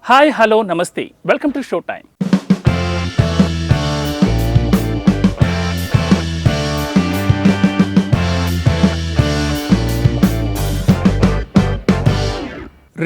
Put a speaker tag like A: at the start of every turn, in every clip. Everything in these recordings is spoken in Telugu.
A: హాయ్ హలో నమస్తే వెల్కమ్ టు షో టైమ్.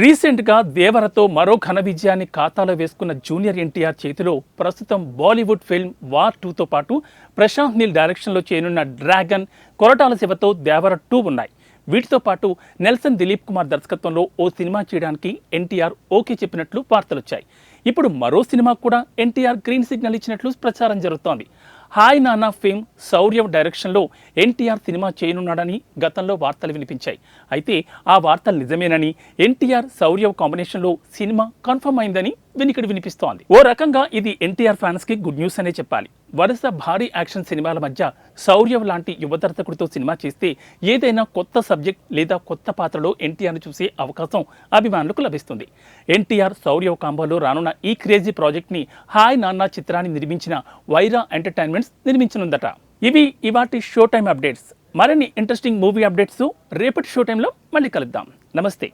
A: రీసెంట్గా దేవరతో మరో ఘన విజయాన్ని ఖాతాలో వేసుకున్న జూనియర్ ఎన్టీఆర్ చేతిలో ప్రస్తుతం బాలీవుడ్ ఫిల్మ్ వార్ 2తో పాటు ప్రశాంత్ నీల్ డైరెక్షన్లో చేయనున్న డ్రాగన్, కొరటాల శివతో దేవర 2 ఉన్నాయి. వీటితో పాటు నెల్సన్ దిలీప్ కుమార్ దర్శకత్వంలో ఓ సినిమా చేయడానికి ఎన్టీఆర్ ఓకే చెప్పినట్లు వార్తలొచ్చాయి. ఇప్పుడు మరో సినిమా కూడా ఎన్టీఆర్ గ్రీన్ సిగ్నల్ ఇచ్చినట్లు ప్రచారం జరుగుతోంది. హాయ్ నాన్న ఫేమ్ శౌర్య డైరెక్షన్లో ఎన్టీఆర్ సినిమా చేయనున్నాడని గతంలో వార్తలు వినిపించాయి. అయితే ఆ వార్తలు నిజమేనని, ఎన్టీఆర్ శౌర్య కాంబినేషన్లో సినిమా కన్ఫర్మ్ అయిందని వినికిడి వినిపిస్తోంది. ఓ రకంగా ఇది ఎన్టీఆర్ ఫ్యాన్స్కి గుడ్ న్యూస్ అనే చెప్పాలి. వరుస భారీ యాక్షన్ సినిమాల మధ్య శౌర్య లాంటి యువ దర్శకుడితో సినిమా చేస్తే ఏదైనా కొత్త సబ్జెక్ట్ లేదా కొత్త పాత్రలో ఎన్టీఆర్ను చూసే అవకాశం అభిమానులకు లభిస్తుంది. ఎన్టీఆర్ శౌర్య కాంబోలో రానున్న ఈ క్రేజీ ప్రాజెక్ట్ని హాయ్ నాన్న చిత్రాన్ని నిర్మించిన వైరా ఎంటర్టైన్మెంట్స్ నిర్మించనుందట. ఇవి ఇవాటి షో టైమ్ అప్డేట్స్. మరిన్ని ఇంట్రెస్టింగ్ మూవీ అప్డేట్స్ రేపటి షో టైంలో మళ్ళీ కలుద్దాం. నమస్తే.